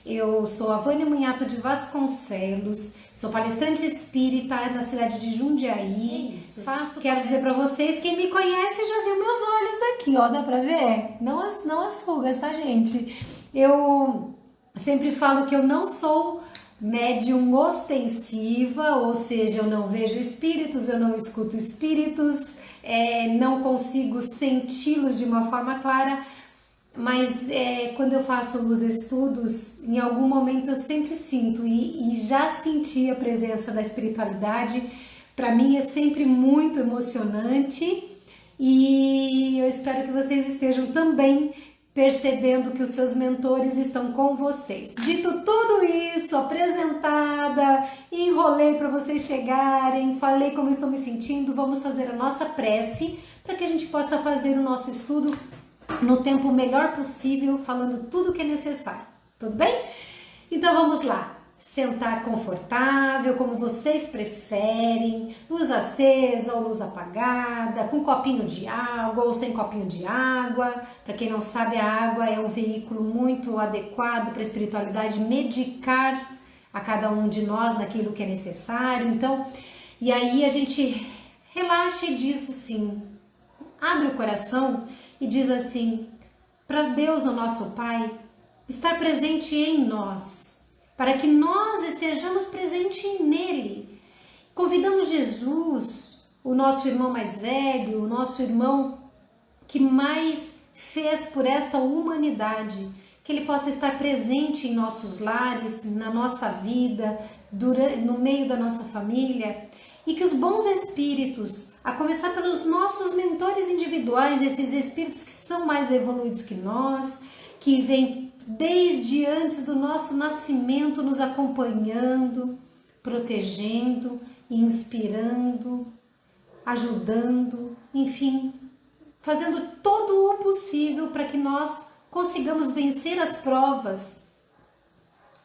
Eu sou a Vânia Munhato de Vasconcelos, sou palestrante espírita na cidade de Jundiaí. Quero dizer para vocês, quem me conhece já viu meus olhos aqui, ó, dá pra ver? Não as rugas, tá, gente? Eu sempre falo que eu não sou médium ostensiva, ou seja, eu não vejo espíritos, eu não escuto espíritos, não consigo senti-los de uma forma clara, mas quando eu faço os estudos, em algum momento eu sempre sinto e já senti a presença da espiritualidade. Para mim é sempre muito emocionante e eu espero que vocês estejam também percebendo que os seus mentores estão com vocês. Dito tudo isso, apresentada, enrolei para vocês chegarem, falei como estou me sentindo, vamos fazer a nossa prece para que a gente possa fazer o nosso estudo no tempo melhor possível, falando tudo o que é necessário. Tudo bem? Então vamos lá. Sentar confortável, como vocês preferem, luz acesa ou luz apagada, com copinho de água ou sem copinho de água. Para quem não sabe, a água é um veículo muito adequado para a espiritualidade medicar a cada um de nós naquilo que é necessário. Então, e aí a gente relaxa e diz assim, abre o coração e diz assim, para Deus, o nosso Pai, estar presente em nós, para que nós estejamos presentes nele. Convidamos Jesus, o nosso irmão mais velho, o nosso irmão que mais fez por esta humanidade, que ele possa estar presente em nossos lares, na nossa vida, no meio da nossa família, e que os bons espíritos, a começar pelos nossos mentores individuais, esses espíritos que são mais evoluídos que nós, que vêm desde antes do nosso nascimento nos acompanhando, protegendo, inspirando, ajudando, enfim, fazendo todo o possível para que nós consigamos vencer as provas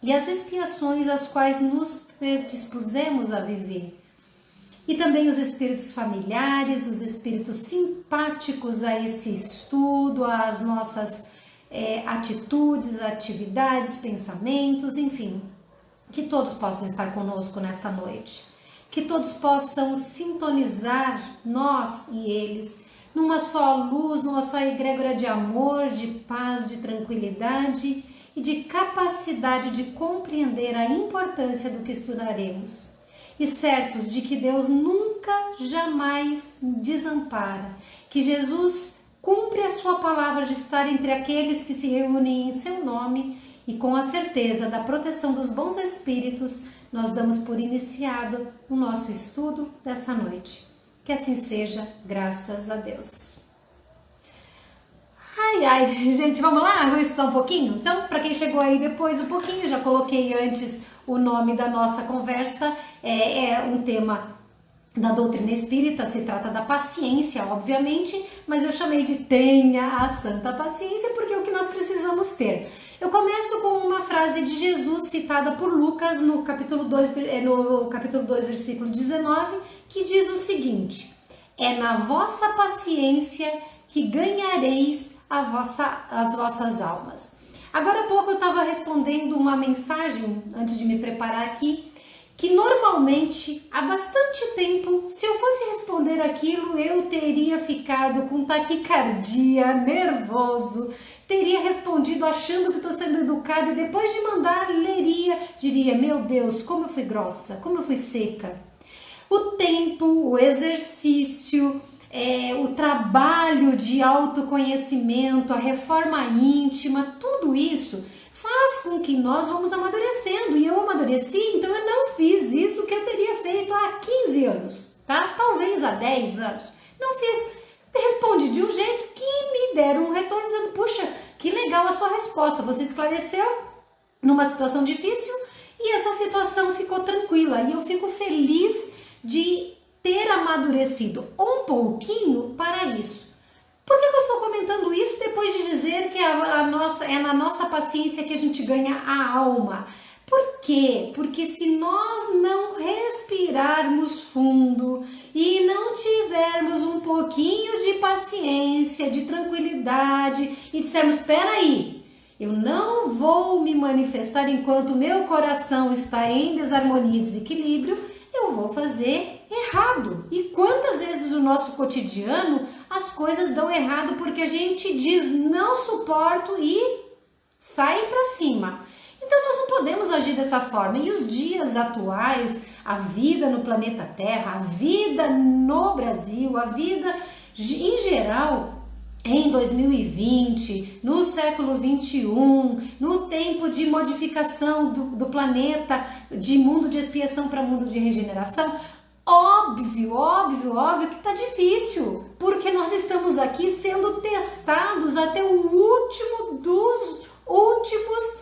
e as expiações às quais nos predispusemos a viver. E também os espíritos familiares, os espíritos simpáticos a esse estudo, às nossas atitudes, atividades, pensamentos, enfim, que todos possam estar conosco nesta noite, que todos possam sintonizar nós e eles numa só luz, numa só egrégora de amor, de paz, de tranquilidade e de capacidade de compreender a importância do que estudaremos. E certos de que Deus nunca, jamais desampara, que Jesus cumpre a sua palavra de estar entre aqueles que se reúnem em seu nome e com a certeza da proteção dos bons espíritos, nós damos por iniciado o nosso estudo desta noite. Que assim seja, graças a Deus. Ai, gente, vamos lá? Vamos estudar um pouquinho? Então, para quem chegou aí depois um pouquinho, já coloquei antes o nome da nossa conversa, é um tema da doutrina espírita, se trata da paciência, obviamente, mas eu chamei de tenha a santa paciência porque é o que nós precisamos ter. Eu começo com uma frase de Jesus citada por Lucas no capítulo 2, versículo 19, que diz o seguinte: é na vossa paciência que ganhareis as vossas almas. Agora há pouco eu estava respondendo uma mensagem, antes de me preparar aqui, que normalmente, há bastante tempo, se eu fosse responder aquilo, eu teria ficado com taquicardia, nervoso, teria respondido achando que estou sendo educada e depois de mandar, diria, meu Deus, como eu fui grossa, como eu fui seca. O tempo, o exercício, o trabalho de autoconhecimento, a reforma íntima, tudo isso faz com que nós vamos amadurecendo, e eu amadureci, então eu não fiz isso que eu teria feito há 15 anos, tá? Talvez há 10 anos. Não fiz. Respondi de um jeito que me deram um retorno dizendo, puxa, que legal a sua resposta, você esclareceu numa situação difícil e essa situação ficou tranquila, e eu fico feliz de ter amadurecido um pouquinho para isso. Por que eu estou comentando isso depois de dizer que é na nossa paciência que a gente ganha a alma? Por quê? Porque se nós não respirarmos fundo e não tivermos um pouquinho de paciência, de tranquilidade e dissermos, espera aí, Eu não vou me manifestar enquanto meu coração está em desarmonia e desequilíbrio, eu vou fazer errado. E quantas vezes no nosso cotidiano as coisas dão errado porque a gente diz não suporto e sai para cima. Então nós não podemos agir dessa forma. E os dias atuais, a vida no planeta Terra, a vida no Brasil, a vida em geral, em 2020, no século 21, no tempo de modificação do planeta, de mundo de expiação para mundo de regeneração, óbvio que tá difícil, porque nós estamos aqui sendo testados até o último dos últimos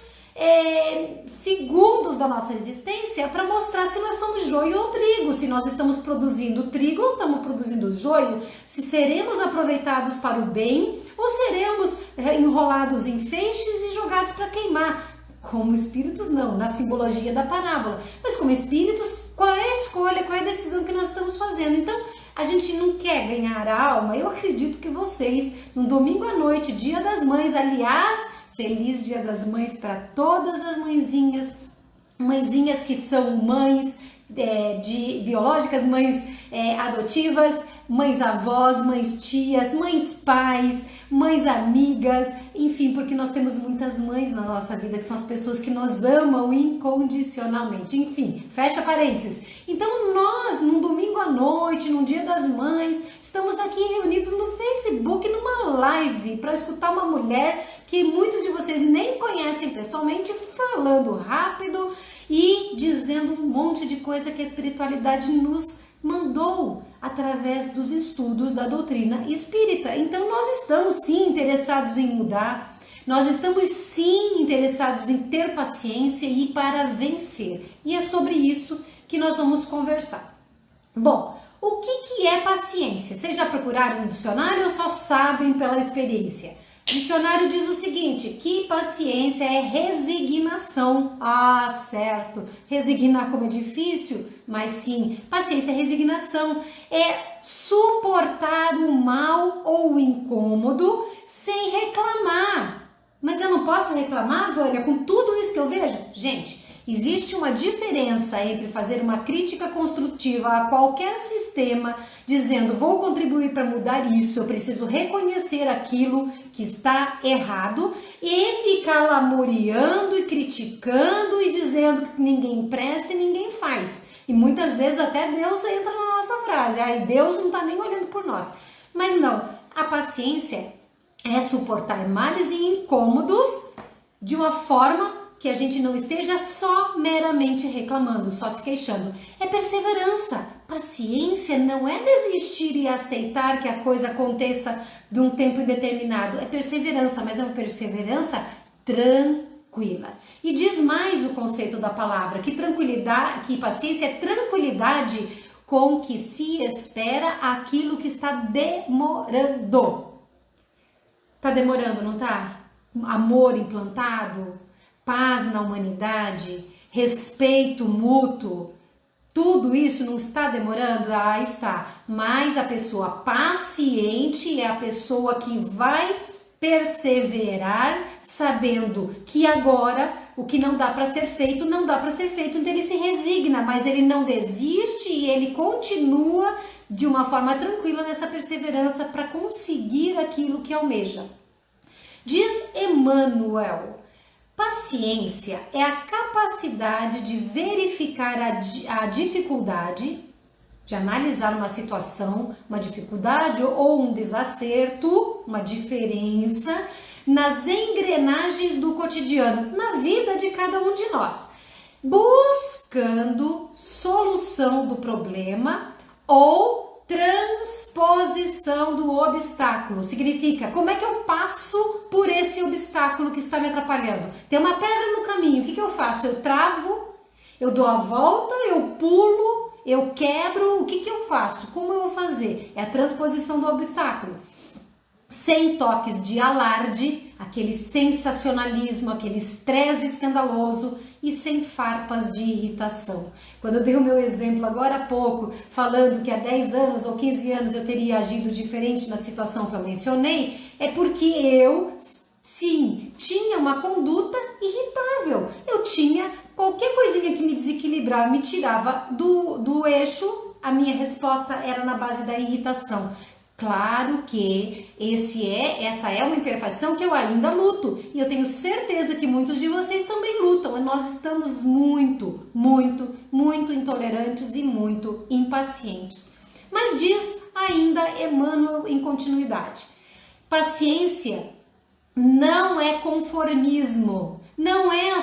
segundos da nossa existência para mostrar se nós somos joio ou trigo, se nós estamos produzindo trigo ou estamos produzindo joio, se seremos aproveitados para o bem ou seremos enrolados em feixes e jogados para queimar. Como espíritos não, na simbologia da parábola, mas como espíritos, qual é a escolha, qual é a decisão que nós estamos fazendo? Então, a gente não quer ganhar a alma. Eu acredito que vocês, no domingo à noite, Dia das Mães, aliás, feliz Dia das Mães para todas as mãezinhas que são mães biológicas, mães adotivas, mães avós, mães tias, mães pais, mães amigas, enfim, porque nós temos muitas mães na nossa vida que são as pessoas que nos amam incondicionalmente. Enfim, fecha parênteses. Então nós, num domingo à noite, num Dia das Mães, estamos aqui reunidos no Facebook, numa live, para escutar uma mulher que muitos de vocês nem conhecem pessoalmente, falando rápido e dizendo um monte de coisa que a espiritualidade nos mandou através dos estudos da doutrina espírita. Então nós estamos sim interessados em mudar, nós estamos sim interessados em ter paciência e ir para vencer. E é sobre isso que nós vamos conversar. Bom, o que é paciência? Vocês já procuraram no dicionário ou só sabem pela experiência? O dicionário diz o seguinte, que paciência é resignação. Ah, certo. Resignar como é difícil, mas sim, paciência é resignação. É suportar o mal ou o incômodo sem reclamar. Mas eu não posso reclamar, Vânia, com tudo isso que eu vejo? Gente, existe uma diferença entre fazer uma crítica construtiva a qualquer sistema, dizendo vou contribuir para mudar isso, eu preciso reconhecer aquilo que está errado, e ficar lamuriando e criticando e dizendo que ninguém presta e ninguém faz. E muitas vezes até Deus entra na nossa frase, aí Deus não está nem olhando por nós. Mas não, a paciência é suportar males e incômodos de uma forma que a gente não esteja só meramente reclamando, só se queixando. É perseverança. Paciência não é desistir e aceitar que a coisa aconteça de um tempo indeterminado. É perseverança, mas é uma perseverança tranquila. E diz mais o conceito da palavra, que paciência é tranquilidade com que se espera aquilo que está demorando. Tá demorando, não tá? Amor implantado, paz na humanidade, respeito mútuo, tudo isso não está demorando? Ah, está. Mas a pessoa paciente é a pessoa que vai perseverar sabendo que agora o que não dá para ser feito, não dá para ser feito, então ele se resigna, mas ele não desiste e ele continua de uma forma tranquila nessa perseverança para conseguir aquilo que almeja. Diz Emmanuel, paciência é a capacidade de verificar a dificuldade, de analisar uma situação, uma dificuldade ou um desacerto, uma diferença nas engrenagens do cotidiano, na vida de cada um de nós, buscando solução do problema ou transposição do obstáculo. Significa, como é que eu passo por esse obstáculo que está me atrapalhando? Tem uma pedra no caminho, o que eu faço? Eu travo, eu dou a volta, eu pulo, eu quebro, o que eu faço? Como eu vou fazer? É a transposição do obstáculo. Sem toques de alarde, aquele sensacionalismo, aquele estresse escandaloso e sem farpas de irritação. Quando eu dei o meu exemplo agora há pouco, falando que há 10 anos ou 15 anos eu teria agido diferente na situação que eu mencionei, é porque eu sim, tinha uma conduta irritável. Eu tinha qualquer coisinha que me desequilibrava, me tirava do eixo, a minha resposta era na base da irritação. Claro que essa é uma imperfeição que eu ainda luto, e eu tenho certeza que muitos de vocês também lutam. Nós estamos muito, muito, muito intolerantes e muito impacientes. Mas diz ainda Emmanuel em continuidade: paciência não é conformismo, não é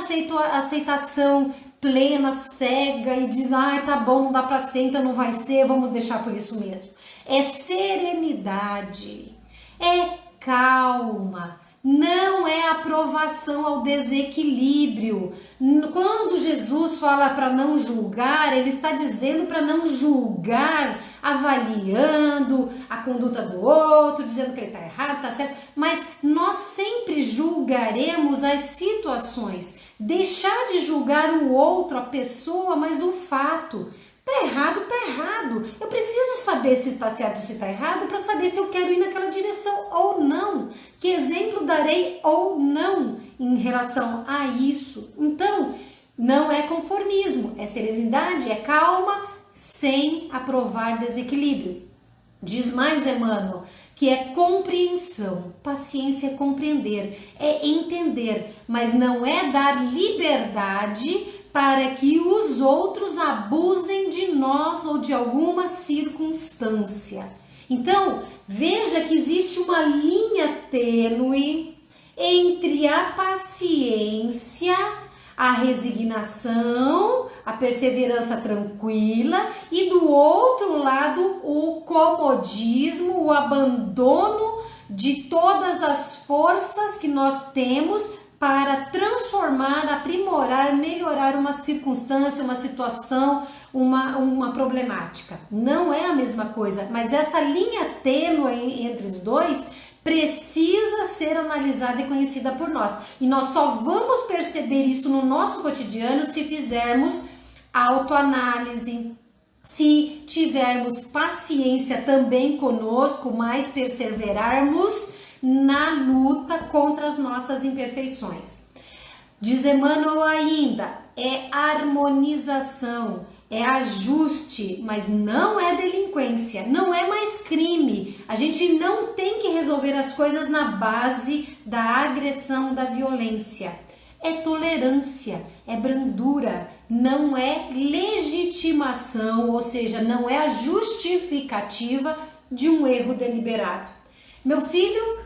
aceitação plena, cega e diz, ai, tá bom, não dá pra ser, então não vai ser, vamos deixar por isso mesmo. É serenidade, é calma, não é aprovação ao desequilíbrio. Quando Jesus fala para não julgar, ele está dizendo para não julgar, avaliando a conduta do outro, dizendo que ele está errado, está certo, mas nós sempre julgaremos as situações. Deixar de julgar o outro, a pessoa, mas o fato. Tá errado, tá errado. Eu preciso saber se está certo ou se está errado para saber se eu quero ir naquela direção ou não. Que exemplo darei ou não em relação a isso? Então, não é conformismo, é serenidade, é calma, sem aprovar desequilíbrio. Diz mais Emmanuel, que é compreensão. Paciência é compreender, é entender, mas não é dar liberdade para que os outros abusem de nós ou de alguma circunstância. Então, veja que existe uma linha tênue entre a paciência, a resignação, a perseverança tranquila e do outro lado o comodismo, o abandono de todas as forças que nós temos para transformar, aprimorar, melhorar uma circunstância, uma situação, uma problemática. Não é a mesma coisa, mas essa linha tênue entre os dois precisa ser analisada e conhecida por nós. E nós só vamos perceber isso no nosso cotidiano se fizermos autoanálise, se tivermos paciência também conosco, mas perseverarmos na luta contra as nossas imperfeições. Diz Emmanuel ainda, é harmonização, é ajuste, mas não é delinquência, não é mais crime. A gente não tem que resolver as coisas na base da agressão, da violência. É tolerância, é brandura, não é legitimação, ou seja, não é a justificativa de um erro deliberado. Meu filho,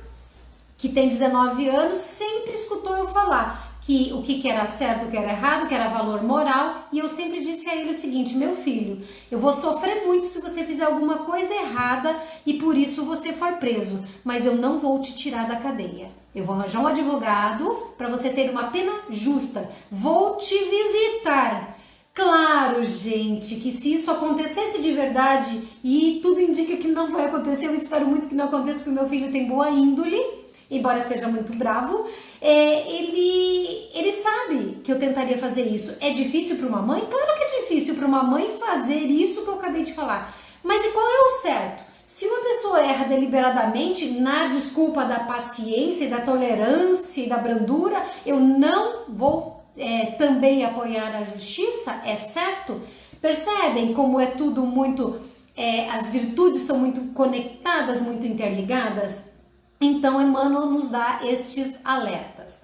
que tem 19 anos, sempre escutou eu falar que o que era certo, o que era errado, o que era valor moral, e eu sempre disse a ele o seguinte: meu filho, eu vou sofrer muito se você fizer alguma coisa errada e por isso você for preso, mas eu não vou te tirar da cadeia. Eu vou arranjar um advogado para você ter uma pena justa, vou te visitar. Claro, gente, que se isso acontecesse de verdade, e tudo indica que não vai acontecer, eu espero muito que não aconteça, porque meu filho tem boa índole, embora seja muito bravo, ele sabe que eu tentaria fazer isso. É difícil para uma mãe? Claro que é difícil para uma mãe fazer isso que eu acabei de falar. Mas e qual é o certo? Se uma pessoa erra deliberadamente, na desculpa da paciência, da tolerância e da brandura, eu não vou também apoiar a justiça, é certo? Percebem como é tudo muito... as virtudes são muito conectadas, muito interligadas? Então, Emmanuel nos dá estes alertas.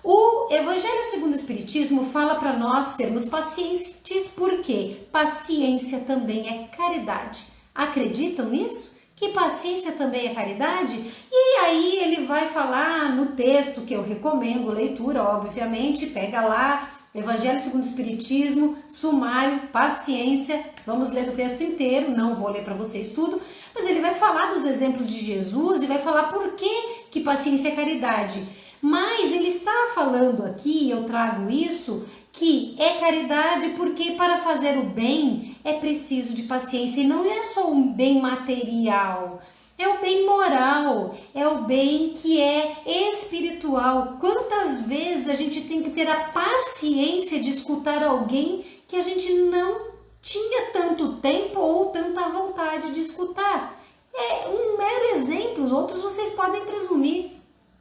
O Evangelho segundo o Espiritismo fala para nós sermos pacientes, porque paciência também é caridade. Acreditam nisso? Que paciência também é caridade? E aí ele vai falar no texto que eu recomendo, leitura, obviamente, pega lá, Evangelho segundo o Espiritismo, sumário, paciência. Vamos ler o texto inteiro, não vou ler para vocês tudo, mas ele vai falar dos exemplos de Jesus e vai falar por que paciência é caridade. Mas ele está falando aqui, eu trago isso, que é caridade porque para fazer o bem é preciso de paciência, e não é só um bem material. É o bem moral, é o bem que é espiritual. Quantas vezes a gente tem que ter a paciência de escutar alguém que a gente não tinha tanto tempo ou tanta vontade de escutar? É um mero exemplo, outros vocês podem presumir.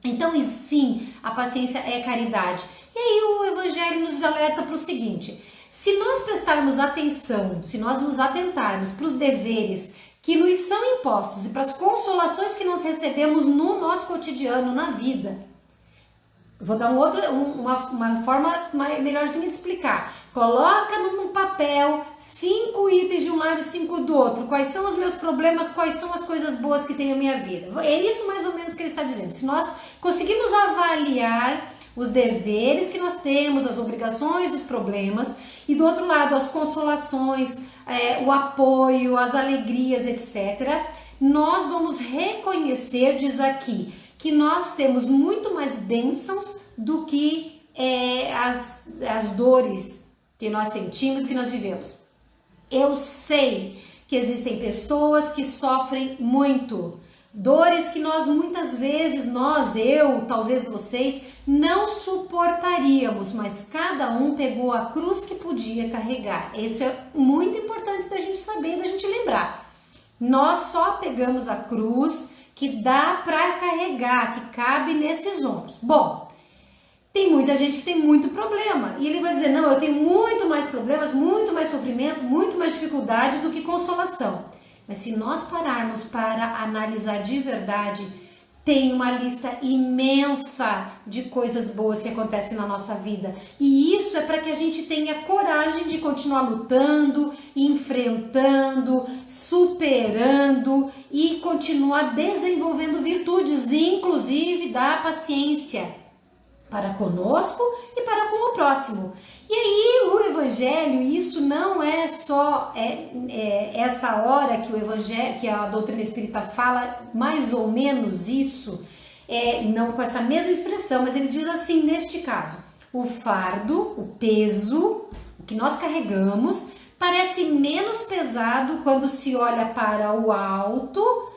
Então, e sim, a paciência é caridade. E aí o Evangelho nos alerta para o seguinte: se nós prestarmos atenção, se nós nos atentarmos para os deveres que nos são impostos e para as consolações que nós recebemos no nosso cotidiano, na vida. Vou dar uma forma melhorzinha de explicar. Coloca num papel 5 itens de um lado e 5 do outro. Quais são os meus problemas, quais são as coisas boas que tem na minha vida. É isso mais ou menos que ele está dizendo. Se nós conseguimos avaliar os deveres que nós temos, as obrigações, os problemas, e do outro lado as consolações, o apoio, as alegrias, etc., nós vamos reconhecer, diz aqui, que nós temos muito mais bênçãos do que as dores que nós sentimos, que nós vivemos. Eu sei que existem pessoas que sofrem muito, dores que nós muitas vezes, eu, talvez vocês, não suportaríamos, mas cada um pegou a cruz que podia carregar. Isso é muito importante da gente saber, da gente lembrar. Nós só pegamos a cruz que dá para carregar, que cabe nesses ombros. Bom, tem muita gente que tem muito problema e ele vai dizer, não, eu tenho muito mais problemas, muito mais sofrimento, muito mais dificuldade do que consolação. Mas se nós pararmos para analisar de verdade, tem uma lista imensa de coisas boas que acontecem na nossa vida. E isso é para que a gente tenha coragem de continuar lutando, enfrentando, superando e continuar desenvolvendo virtudes, inclusive da paciência para conosco e para com o próximo. E aí o Evangelho, isso não é só essa hora que o Evangelho, que a doutrina espírita fala mais ou menos isso, não com essa mesma expressão, mas ele diz assim, neste caso, o fardo, o peso, o que nós carregamos, parece menos pesado quando se olha para o alto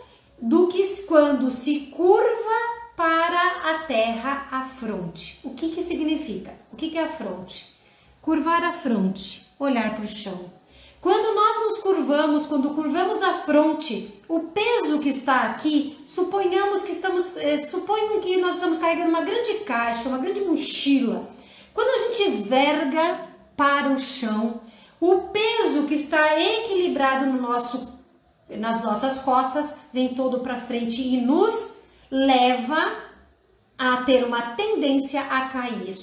do que quando se curva para a terra a fronte. O que significa? O que é a fronte? Curvar a fronte, olhar para o chão. Quando nós nos curvamos, quando curvamos a fronte, o peso que está aqui, suponham que nós estamos carregando uma grande caixa, uma grande mochila. Quando a gente verga para o chão, o peso que está equilibrado nas nossas costas vem todo para frente e nos leva a ter uma tendência a cair.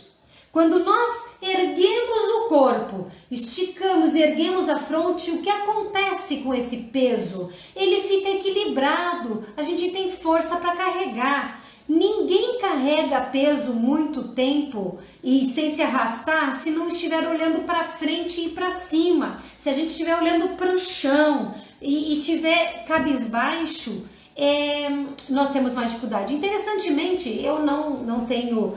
Quando nós erguemos o corpo, esticamos e erguemos a fronte, o que acontece com esse peso? Ele fica equilibrado, a gente tem força para carregar. Ninguém carrega peso muito tempo e sem se arrastar se não estiver olhando para frente e para cima. Se a gente estiver olhando para o chão e estiver cabisbaixo, nós temos mais dificuldade. Interessantemente, eu não tenho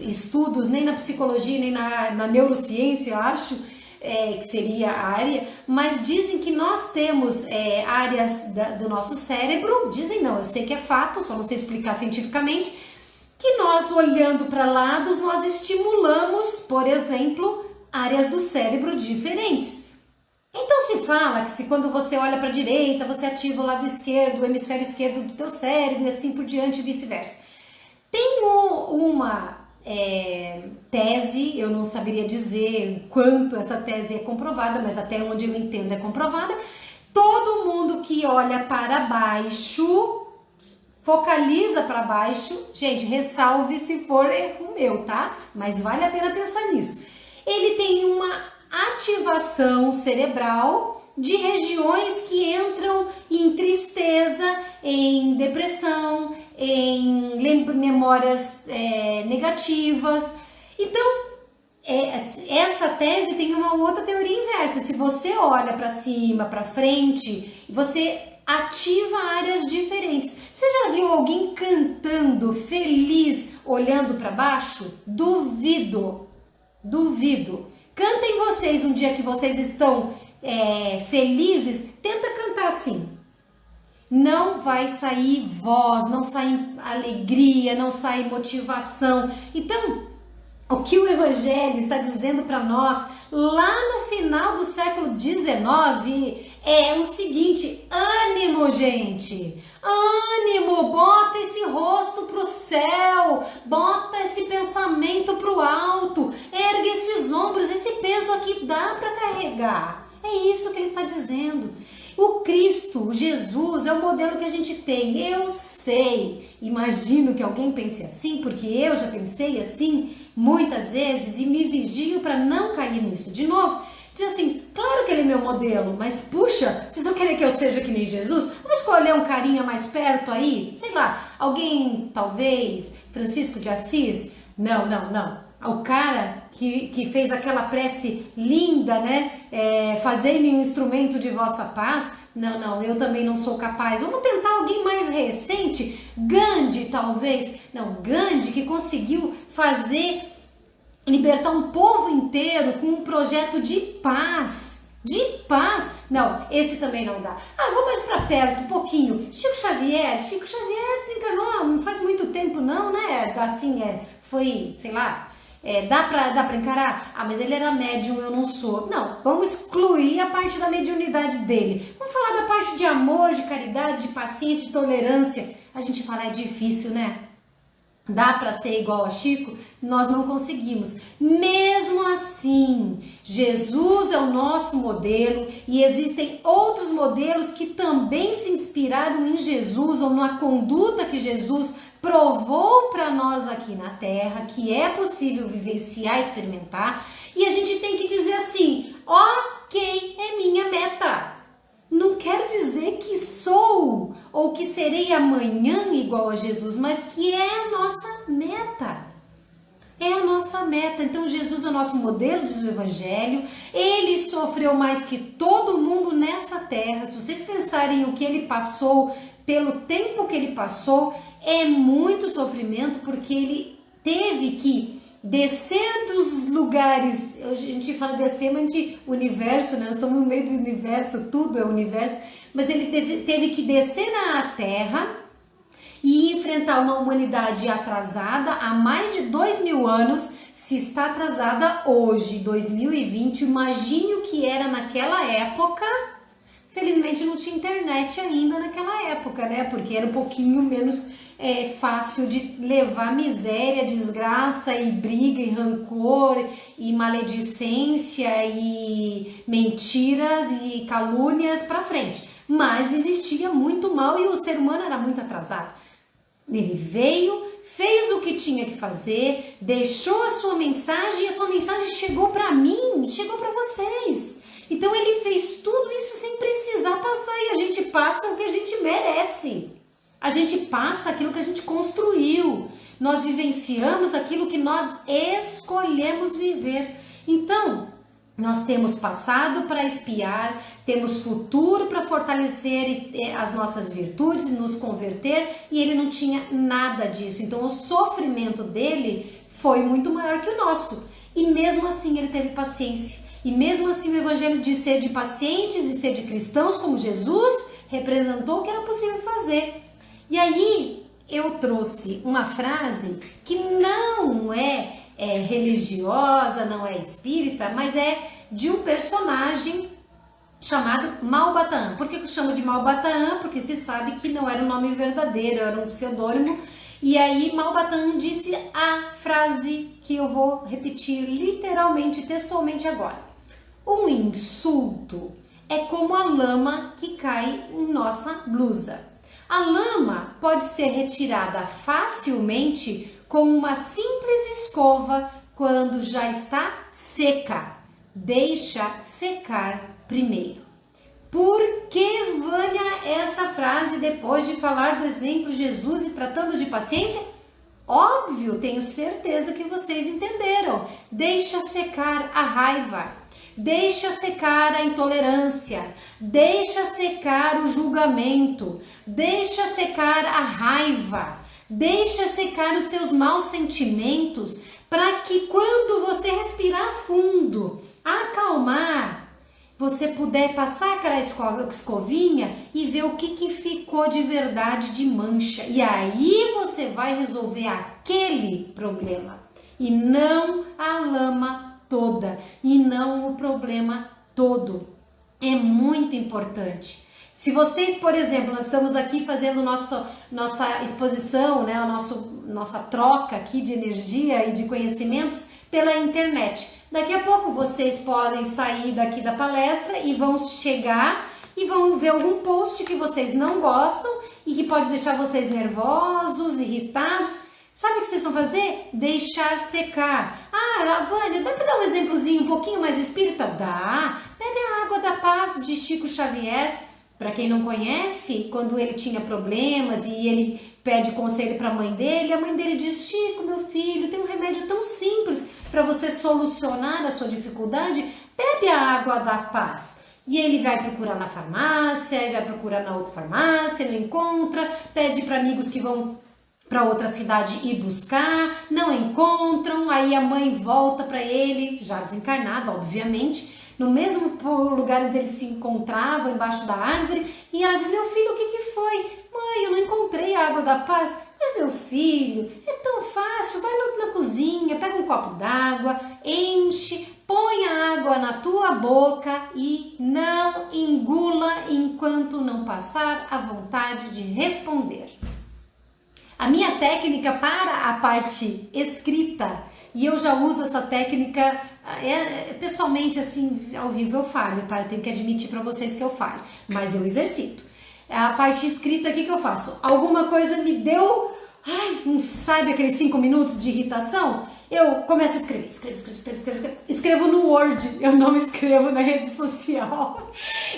estudos nem na psicologia nem na neurociência, acho, que seria a área, mas dizem que nós temos áreas do nosso cérebro, dizem não, eu sei que é fato, só não sei explicar cientificamente, que nós olhando para lados, nós estimulamos, por exemplo, áreas do cérebro diferentes. Então se fala que se quando você olha para a direita, você ativa o lado esquerdo, o hemisfério esquerdo do teu cérebro e assim por diante e vice-versa. Tem uma tese, eu não saberia dizer quanto essa tese é comprovada, mas até onde eu entendo é comprovada. Todo mundo que olha para baixo, focaliza para baixo, gente, ressalve se for erro meu, tá? Mas vale a pena pensar nisso. Ele tem uma ativação cerebral de regiões que entram em tristeza, em depressão, em memórias negativas. Então, essa tese tem uma outra teoria inversa. Se você olha para cima, para frente, você ativa áreas diferentes. Você já viu alguém cantando feliz olhando para baixo? Duvido. Cantem vocês um dia que vocês estão felizes, tenta cantar assim. Não vai sair voz, não sai alegria, não sai motivação. Então, o que o Evangelho está dizendo para nós lá no final do século XIX, é o seguinte: ânimo, gente, ânimo, bota esse rosto pro céu, bota esse pensamento pro alto, ergue esses ombros, esse peso aqui dá para carregar. É isso que ele está dizendo. O Cristo, o Jesus, é o modelo que a gente tem. Eu sei, imagino que alguém pense assim, porque eu já pensei assim muitas vezes e me vigio para não cair nisso. De novo, diz assim, claro que ele é meu modelo, mas puxa, vocês vão querer que eu seja que nem Jesus? Vamos escolher um carinha mais perto aí? Sei lá, alguém, talvez, Francisco de Assis? Não. O cara que fez aquela prece linda, né? Fazei-me um instrumento de vossa paz. Não, eu também não sou capaz. Vamos tentar alguém mais recente? Gandhi, talvez. Não, Gandhi que conseguiu libertar um povo inteiro com um projeto de paz. De paz? Não, esse também não dá. Vou mais pra perto, um pouquinho. Chico Xavier desencarnou, não faz muito tempo não, né? Assim, foi, sei lá... dá pra encarar? Mas ele era médium, eu não sou. Não, vamos excluir a parte da mediunidade dele. Vamos falar da parte de amor, de caridade, de paciência, de tolerância. A gente fala, é difícil, né? Dá pra ser igual a Chico? Nós não conseguimos. Mesmo assim, Jesus é o nosso modelo e existem outros modelos que também se inspiraram em Jesus ou na conduta que Jesus provou para nós aqui na Terra, que é possível vivenciar, experimentar, e a gente tem que dizer assim, ok, é minha meta. Não quer dizer que sou ou que serei amanhã igual a Jesus, mas que é a nossa meta. É a nossa meta. Então Jesus é o nosso modelo, diz o Evangelho. Ele sofreu mais que todo mundo nessa terra. Se vocês pensarem o que ele passou, pelo tempo que ele passou, é muito sofrimento, porque ele teve que descer dos lugares, a gente fala descer, mas de universo, né? Nós estamos no meio do universo, tudo é universo, mas ele teve que descer na Terra e enfrentar uma humanidade atrasada há mais de 2000 anos. Se está atrasada hoje, 2020, imagine o que era naquela época. Felizmente não tinha internet ainda naquela época, né? Porque era um pouquinho menos fácil de levar miséria, desgraça e briga e rancor e maledicência e mentiras e calúnias para frente. Mas existia muito mal e o ser humano era muito atrasado. Ele veio, fez o que tinha que fazer, deixou a sua mensagem e a sua mensagem chegou para mim, chegou para vocês. Então ele fez tudo isso sem precisar passar e a gente passa o que a gente merece. A gente passa aquilo que a gente construiu. Nós vivenciamos aquilo que nós escolhemos viver. Então, nós temos passado para espiar, temos futuro para fortalecer as nossas virtudes, nos converter, e ele não tinha nada disso. Então, o sofrimento dele foi muito maior que o nosso. E mesmo assim, ele teve paciência. E mesmo assim, o evangelho de ser de pacientes e ser de cristãos como Jesus representou o que era possível fazer. E aí, eu trouxe uma frase que não é religiosa, não é espírita, mas é de um personagem chamado Malbataan. Por que eu chamo de Malbataan? Porque se sabe que não era o nome verdadeiro, era um pseudônimo. E aí Malbataan disse a frase que eu vou repetir literalmente, textualmente agora. Um insulto é como a lama que cai em nossa blusa. A lama pode ser retirada facilmente com uma simples escova quando já está seca. Deixa secar primeiro. Por que, Vânia, essa frase depois de falar do exemplo de Jesus e tratando de paciência? Óbvio, tenho certeza que vocês entenderam. Deixa secar a raiva. Deixa secar a intolerância, deixa secar o julgamento, deixa secar a raiva, deixa secar os teus maus sentimentos, para que quando você respirar fundo, acalmar, você puder passar aquela escovinha e ver o que ficou de verdade de mancha. E aí você vai resolver aquele problema e não a lama toda e não o problema todo. É muito importante. Se vocês, por exemplo, nós estamos aqui fazendo nossa exposição, né, nossa troca aqui de energia e de conhecimentos pela internet. Daqui a pouco vocês podem sair daqui da palestra e vão chegar e vão ver algum post que vocês não gostam e que pode deixar vocês nervosos, irritados. Sabe o que vocês vão fazer? Deixar secar. Ah, Vânia, dá para dar um exemplozinho um pouquinho mais espírita? Dá. Bebe a água da paz de Chico Xavier. Para quem não conhece, quando ele tinha problemas e ele pede conselho para a mãe dele diz: Chico, meu filho, tem um remédio tão simples para você solucionar a sua dificuldade. Bebe a água da paz. E ele vai procurar na farmácia, ele vai procurar na outra farmácia, não encontra, pede para amigos que vão para outra cidade ir buscar, não encontram, aí a mãe volta para ele, já desencarnado, obviamente, no mesmo lugar onde ele se encontrava, embaixo da árvore, e ela diz: meu filho, o que foi? Mãe, eu não encontrei a água da paz. Mas meu filho, é tão fácil, vai na cozinha, pega um copo d'água, enche, põe a água na tua boca e não engula enquanto não passar a vontade de responder. A minha técnica para a parte escrita, e eu já uso essa técnica pessoalmente, assim, ao vivo eu falho, tá? Eu tenho que admitir para vocês que eu falho, mas eu exercito. A parte escrita, o que eu faço? Alguma coisa me deu, não sabe aqueles 5 minutos de irritação? Eu começo a escrever, escrevo no Word, eu não escrevo na rede social,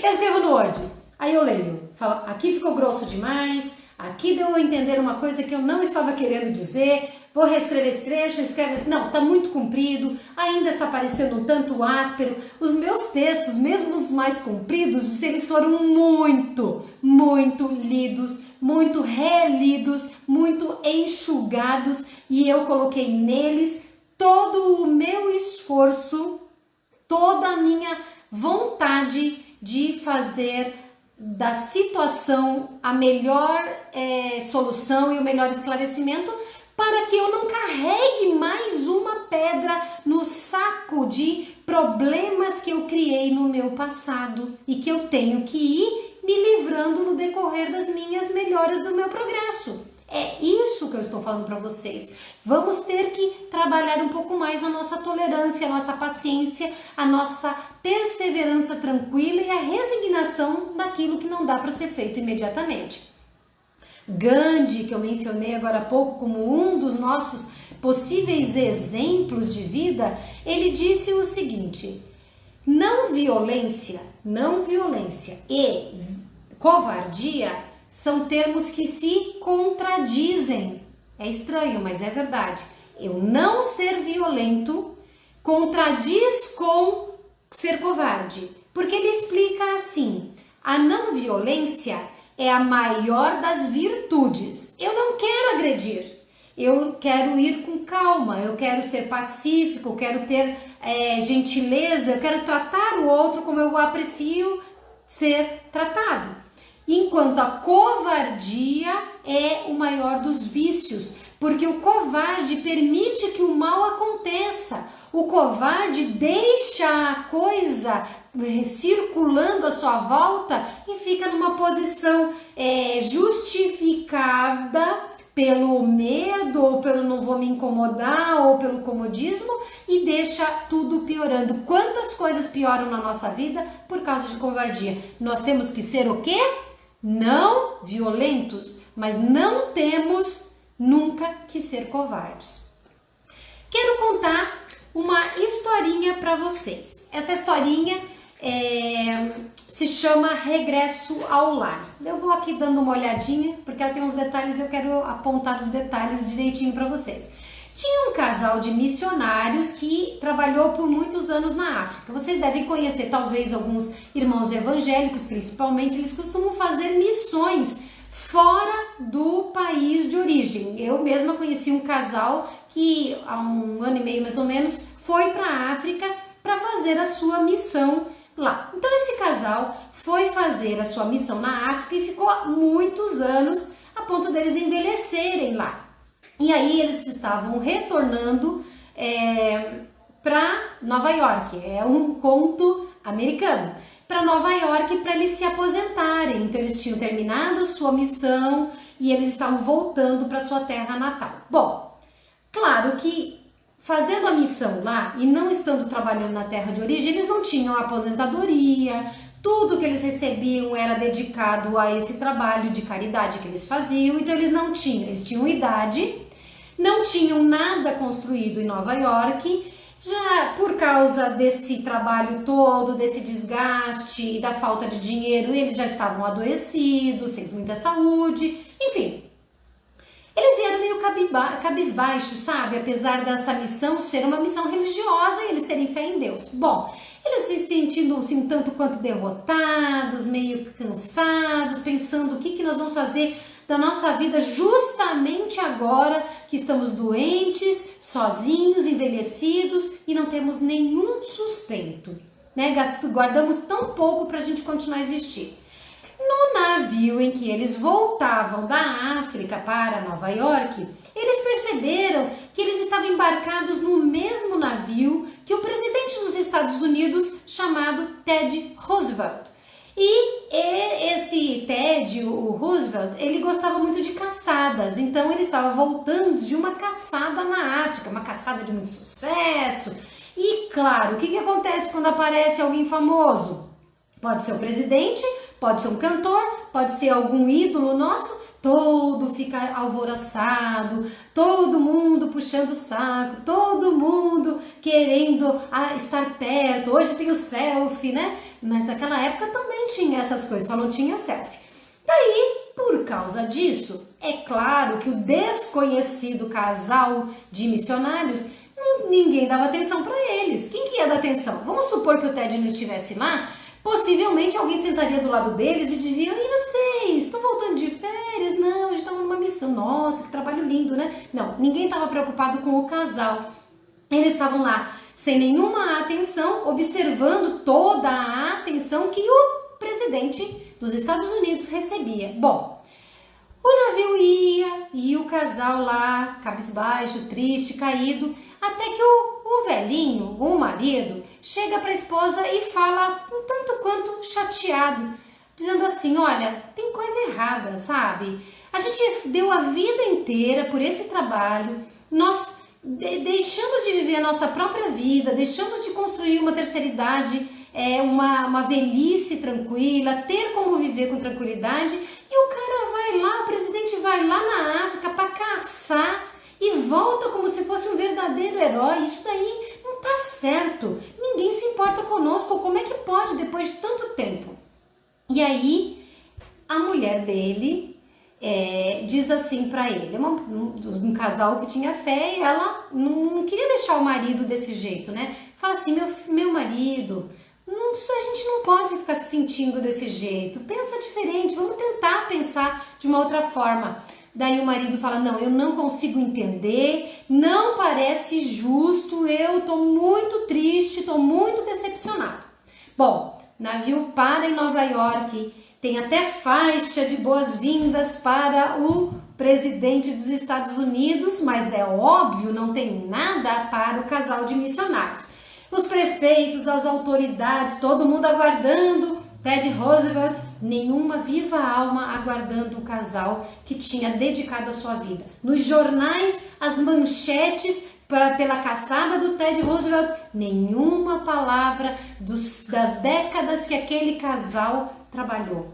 eu escrevo no Word, aí eu leio, falo, aqui ficou grosso demais, aqui deu a entender uma coisa que eu não estava querendo dizer, vou reescrever esse trecho, não, tá muito comprido, ainda está parecendo um tanto áspero. Os meus textos, mesmo os mais compridos, eles foram muito lidos, muito relidos, muito enxugados, e eu coloquei neles todo o meu esforço, toda a minha vontade de fazer da situação a melhor solução e o melhor esclarecimento, para que eu não carregue mais uma pedra no saco de problemas que eu criei no meu passado e que eu tenho que ir me livrando no decorrer das minhas melhoras do meu progresso. É isso que eu estou falando para vocês. Vamos ter que trabalhar um pouco mais a nossa tolerância, a nossa paciência, a nossa perseverança tranquila e a resignação daquilo que não dá para ser feito imediatamente. Gandhi, que eu mencionei agora há pouco como um dos nossos possíveis exemplos de vida, ele disse o seguinte: não violência e covardia são termos que se contradizem. É estranho, mas é verdade. Eu não ser violento contradiz com ser covarde, porque ele explica assim: a não violência é a maior das virtudes. Eu não quero agredir, eu quero ir com calma, eu quero ser pacífico, eu quero ter gentileza, eu quero tratar o outro como eu aprecio ser tratado. Enquanto a covardia é o maior dos vícios, porque o covarde permite que o mal aconteça. O covarde deixa a coisa circulando à sua volta e fica numa posição justificada pelo medo, ou pelo não vou me incomodar, ou pelo comodismo, e deixa tudo piorando. Quantas coisas pioram na nossa vida por causa de covardia? Nós temos que ser o quê? Não violentos, mas não temos nunca que ser covardes. Quero contar uma historinha para vocês. Essa historinha se chama Regresso ao Lar. Eu vou aqui dando uma olhadinha, porque ela tem uns detalhes, eu quero apontar os detalhes direitinho para vocês. Tinha um casal de missionários que trabalhou por muitos anos na África. Vocês devem conhecer, talvez, alguns irmãos evangélicos, principalmente, eles costumam fazer missões fora do país de origem. Eu mesma conheci um casal que, há 1 ano e meio mais ou menos, foi para a África para fazer a sua missão lá. Então esse casal foi fazer a sua missão na África e ficou muitos anos a ponto deles envelhecerem lá. E aí eles estavam retornando para Nova York. É um conto americano. Para Nova York, para eles se aposentarem. Então eles tinham terminado sua missão e eles estavam voltando para sua terra natal. Bom, claro que fazendo a missão lá e não estando trabalhando na terra de origem, eles não tinham aposentadoria, tudo que eles recebiam era dedicado a esse trabalho de caridade que eles faziam, então eles tinham idade, não tinham nada construído em Nova York, já por causa desse trabalho todo, desse desgaste e da falta de dinheiro, eles já estavam adoecidos, sem muita saúde, enfim. Eles vieram meio cabisbaixo, sabe? Apesar dessa missão ser uma missão religiosa e eles terem fé em Deus. Bom, eles se sentindo assim, tanto quanto derrotados, meio cansados, pensando o que nós vamos fazer da nossa vida justamente agora que estamos doentes, sozinhos, envelhecidos e não temos nenhum sustento, né? Guardamos tão pouco para a gente continuar a existir. No navio em que eles voltavam da África para Nova York, eles perceberam que eles estavam embarcados no mesmo navio que o presidente dos Estados Unidos, chamado Teddy Roosevelt. E esse Teddy, o Roosevelt, ele gostava muito de caçadas, então ele estava voltando de uma caçada na África, uma caçada de muito sucesso. E claro, o que acontece quando aparece alguém famoso? Pode ser o presidente, pode ser um cantor, pode ser algum ídolo nosso, todo fica alvoroçado, todo mundo puxando o saco, todo mundo querendo estar perto. Hoje tem o selfie, né? Mas naquela época também tinha essas coisas, só não tinha selfie. Daí, por causa disso, é claro que o desconhecido casal de missionários, ninguém dava atenção para eles. Quem que ia dar atenção? Vamos supor que o Ted não estivesse lá, possivelmente alguém sentaria do lado deles e dizia: e vocês, estão voltando de férias? Não, a gente estava numa missão. Nossa, que trabalho lindo, né? Não, ninguém estava preocupado com o casal. Eles estavam lá sem nenhuma atenção, observando toda a atenção que o presidente dos Estados Unidos recebia. Bom, o navio ia e o casal lá, cabisbaixo, triste, caído, até que o velhinho, o marido, chega para a esposa e fala um tanto quanto chateado, dizendo assim: olha, tem coisa errada, sabe? A gente deu a vida inteira por esse trabalho, nós deixamos de viver a nossa própria vida, deixamos de construir uma terceira idade, uma velhice tranquila, ter como viver com tranquilidade, e o cara vai lá, o presidente vai lá na África para caçar e volta como se fosse um verdadeiro herói. Isso daí não tá certo, ninguém se importa conosco, como é que pode depois de tanto tempo? E aí a mulher dele diz assim para ele, um casal que tinha fé, e ela não queria deixar o marido desse jeito, né? Fala assim: meu marido, a gente não pode ficar se sentindo desse jeito, pensa diferente, vamos tentar pensar de uma outra forma. Daí o marido fala: não, eu não consigo entender, não parece justo, eu tô muito triste, tô muito decepcionado. Bom, navio para em Nova York, tem até faixa de boas-vindas para o presidente dos Estados Unidos, mas é óbvio, não tem nada para o casal de missionários. Os prefeitos, as autoridades, todo mundo aguardando Teddy Roosevelt, nenhuma viva alma aguardando o casal que tinha dedicado a sua vida. Nos jornais, as manchetes pela caçada do Teddy Roosevelt, nenhuma palavra das décadas que aquele casal trabalhou.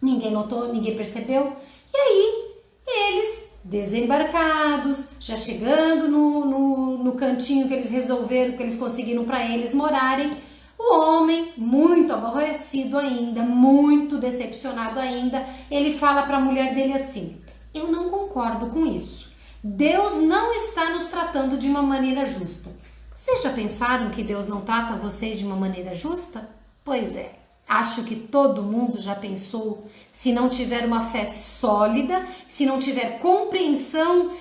Ninguém notou, ninguém percebeu. E aí, eles desembarcados, já chegando no cantinho que eles resolveram, que eles conseguiram para eles morarem, o homem, muito aborrecido ainda, muito decepcionado ainda, ele fala para a mulher dele assim: eu não concordo com isso. Deus não está nos tratando de uma maneira justa. Vocês já pensaram que Deus não trata vocês de uma maneira justa? Pois é. Acho que todo mundo já pensou, se não tiver uma fé sólida, se não tiver compreensão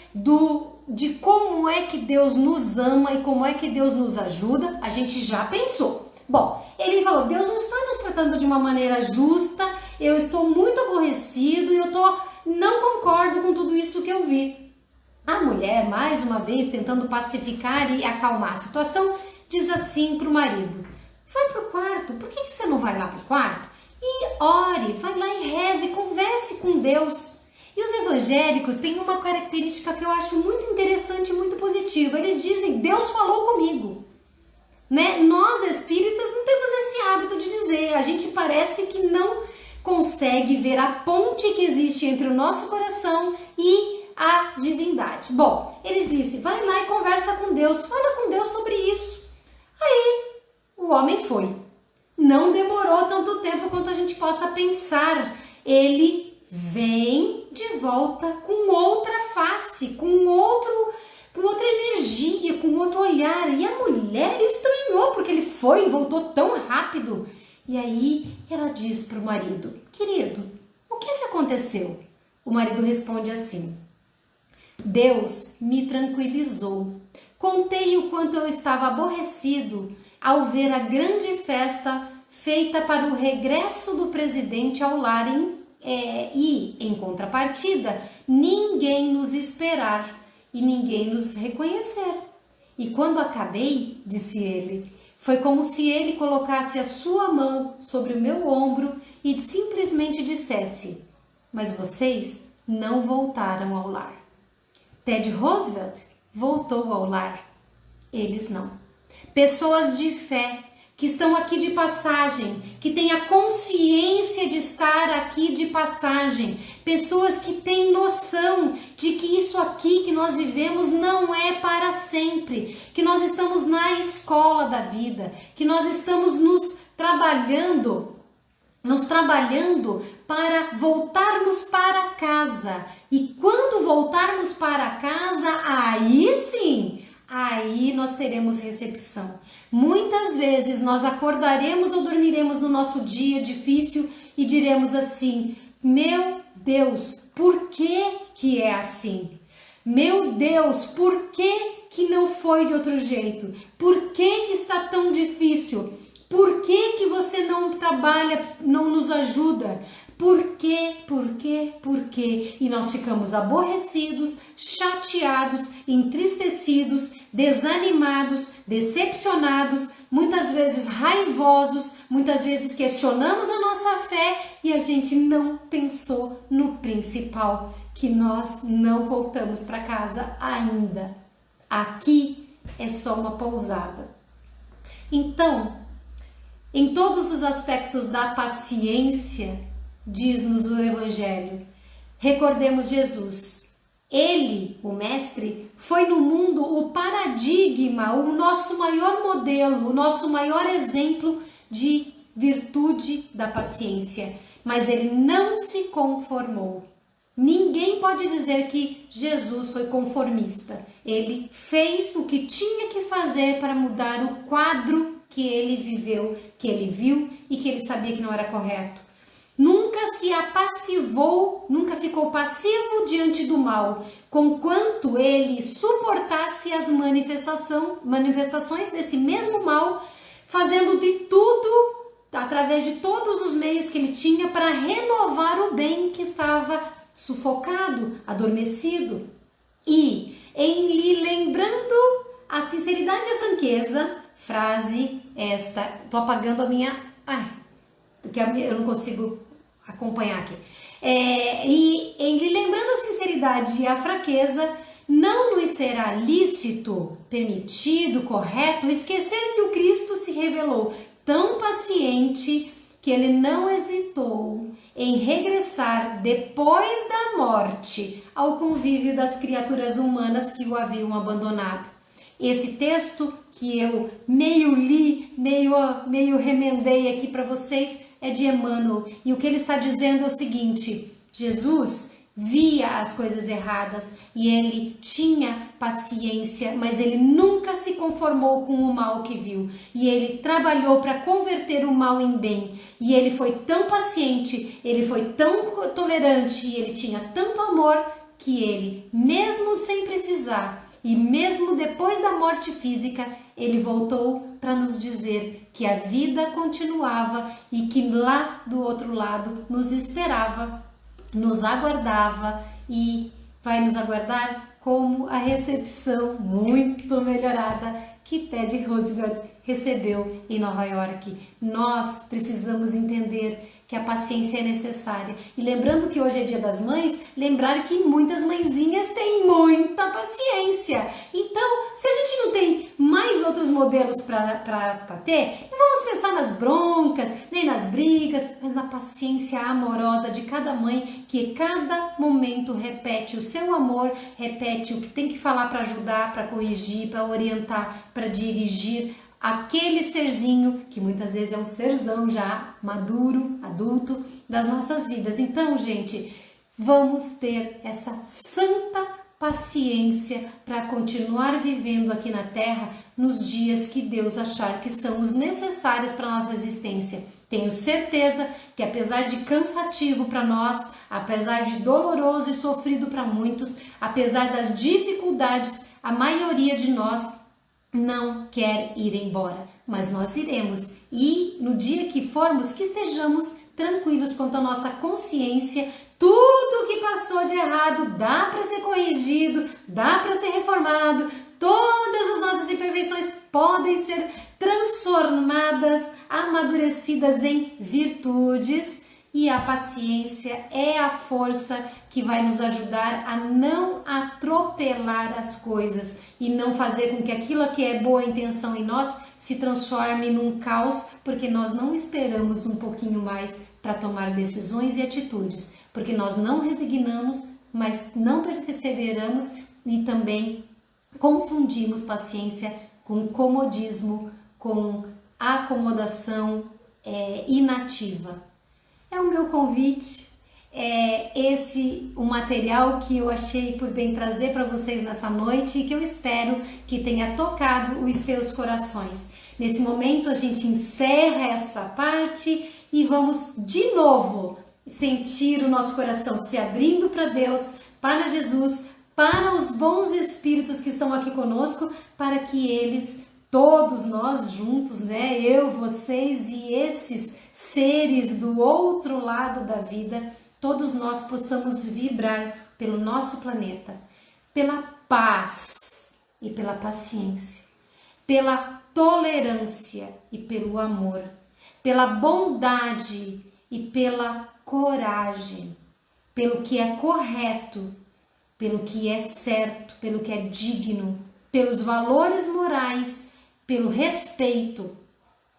de como é que Deus nos ama e como é que Deus nos ajuda, a gente já pensou. Bom, ele falou: Deus não está nos tratando de uma maneira justa, eu estou muito aborrecido e não concordo com tudo isso que eu vi. A mulher, mais uma vez, tentando pacificar e acalmar a situação, diz assim para o marido: vai para o quarto, por que você não vai lá para o quarto? E ore, vai lá e reze, converse com Deus. E os evangélicos têm uma característica que eu acho muito interessante e muito positiva. Eles dizem: Deus falou comigo. Né? Nós espíritas não temos esse hábito de dizer. A gente parece que não consegue ver a ponte que existe entre o nosso coração e a divindade. Bom, eles dizem: vai lá e conversa com Deus, fala com Deus sobre isso. Aí o homem foi. Não demorou tanto tempo quanto a gente possa pensar. Ele vem de volta com outra face, com outra energia, com outro olhar. E a mulher estranhou porque ele foi e voltou tão rápido. E aí ela diz para o marido: querido, o que aconteceu? O marido responde assim: Deus me tranquilizou. Contei o quanto eu estava aborrecido ao ver a grande festa feita para o regresso do presidente ao lar e, em contrapartida, ninguém nos esperar e ninguém nos reconhecer. E quando acabei, disse ele, foi como se ele colocasse a sua mão sobre o meu ombro e simplesmente dissesse: mas vocês não voltaram ao lar. Ted Roosevelt voltou ao lar. Eles não. Pessoas de fé que estão aqui de passagem, que têm a consciência de estar aqui de passagem, pessoas que têm noção de que isso aqui que nós vivemos não é para sempre, que nós estamos na escola da vida, que nós estamos nos trabalhando para voltarmos para casa. E quando voltarmos para casa, aí sim, aí nós teremos recepção. Muitas vezes nós acordaremos ou dormiremos no nosso dia difícil e diremos assim: meu Deus, por que é assim? Meu Deus, por que não foi de outro jeito? Por que está tão difícil? Por que você não trabalha, não nos ajuda? Por quê? Por quê? Por quê? E nós ficamos aborrecidos, chateados, entristecidos, desanimados, decepcionados, muitas vezes raivosos, muitas vezes questionamos a nossa fé e a gente não pensou no principal, que nós não voltamos para casa ainda. Aqui é só uma pousada. Então, em todos os aspectos da paciência, diz-nos o Evangelho, recordemos Jesus. Ele, o Mestre, foi no mundo o paradigma, o nosso maior modelo, o nosso maior exemplo de virtude da paciência. Mas ele não se conformou. Ninguém pode dizer que Jesus foi conformista. Ele fez o que tinha que fazer para mudar o quadro que ele viveu, que ele viu e que ele sabia que não era correto. Nunca se apassivou, nunca ficou passivo diante do mal, conquanto ele suportasse as manifestações desse mesmo mal, fazendo de tudo, através de todos os meios que ele tinha, para renovar o bem que estava sufocado, adormecido. E, em lhe lembrando a sinceridade e a franqueza, frase esta, tô apagando a minha... porque eu não consigo acompanhar aqui. E em lhe lembrando a sinceridade e a fraqueza, não nos será lícito, permitido, correto, esquecer que o Cristo se revelou tão paciente que ele não hesitou em regressar depois da morte ao convívio das criaturas humanas que o haviam abandonado. Esse texto que eu meio li, meio remendei aqui para vocês, é de Emmanuel, e o que ele está dizendo é o seguinte: Jesus via as coisas erradas e ele tinha paciência, mas ele nunca se conformou com o mal que viu, e ele trabalhou para converter o mal em bem, e ele foi tão paciente, ele foi tão tolerante e ele tinha tanto amor que ele, mesmo sem precisar, e mesmo depois da morte física, ele voltou para nos dizer que a vida continuava e que lá do outro lado nos esperava, nos aguardava e vai nos aguardar como a recepção muito melhorada que Teddy Roosevelt recebeu em Nova York. Nós precisamos entender que a paciência é necessária. E lembrando que hoje é Dia das Mães, lembrar que muitas mãezinhas têm muita paciência. Então, se a gente não tem mais outros modelos para ter, não vamos pensar nas broncas, nem nas brigas, mas na paciência amorosa de cada mãe, que cada momento repete o seu amor, repete o que tem que falar para ajudar, para corrigir, para orientar, para dirigir aquele serzinho, que muitas vezes é um serzão já maduro, adulto, das nossas vidas. Então, gente, vamos ter essa santa paciência para continuar vivendo aqui na Terra nos dias que Deus achar que são os necessários para a nossa existência. Tenho certeza que, apesar de cansativo para nós, apesar de doloroso e sofrido para muitos, apesar das dificuldades, a maioria de nós não quer ir embora, mas nós iremos, e no dia que formos, que estejamos tranquilos quanto à nossa consciência. Tudo que passou de errado dá para ser corrigido, dá para ser reformado, todas as nossas imperfeições podem ser transformadas, amadurecidas em virtudes, e a paciência é a força que vai nos ajudar a não atropelar as coisas e não fazer com que aquilo que é boa intenção em nós se transforme num caos, porque nós não esperamos um pouquinho mais para tomar decisões e atitudes, porque nós não resignamos, mas não perseveramos e também confundimos paciência com comodismo, com acomodação inativa. É o meu convite, esse o material que eu achei por bem trazer para vocês nessa noite e que eu espero que tenha tocado os seus corações. Nesse momento a gente encerra essa parte e vamos de novo sentir o nosso coração se abrindo para Deus, para Jesus, para os bons espíritos que estão aqui conosco, para que eles, todos nós juntos, né? Eu, vocês e esses seres do outro lado da vida, todos nós possamos vibrar pelo nosso planeta, pela paz e pela paciência, pela tolerância e pelo amor, pela bondade e pela coragem, pelo que é correto, pelo que é certo, pelo que é digno, pelos valores morais, pelo respeito,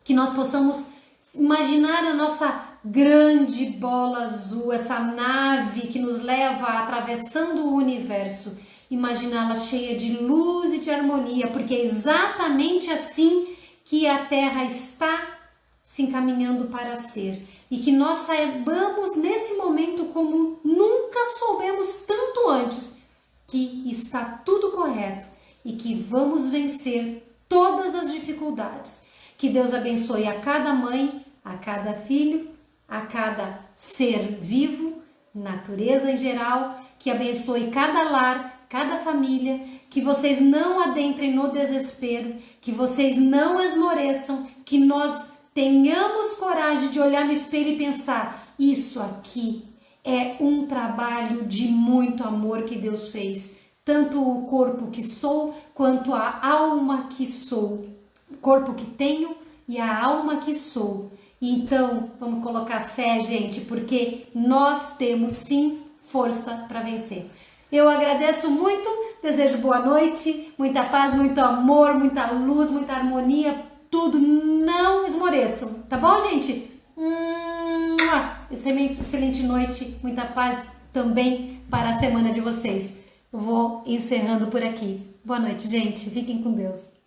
que nós possamos imaginar a nossa grande bola azul, essa nave que nos leva atravessando o universo, imaginá-la cheia de luz e de harmonia, porque é exatamente assim que a Terra está se encaminhando para ser, e que nós saibamos nesse momento, como nunca soubemos tanto antes, que está tudo correto e que vamos vencer todas as dificuldades. Que Deus abençoe a cada mãe, a cada filho, a cada ser vivo, natureza em geral, que abençoe cada lar, cada família, que vocês não adentrem no desespero, que vocês não esmoreçam, que nós tenhamos coragem de olhar no espelho e pensar: isso aqui é um trabalho de muito amor que Deus fez, tanto o corpo que sou, quanto a alma que sou, o corpo que tenho e a alma que sou. Então, vamos colocar fé, gente, porque nós temos sim força para vencer. Eu agradeço muito, desejo boa noite, muita paz, muito amor, muita luz, muita harmonia, tudo. Não esmoreçam, tá bom, gente? Excelente noite, muita paz também para a semana de vocês. Eu vou encerrando por aqui. Boa noite, gente. Fiquem com Deus.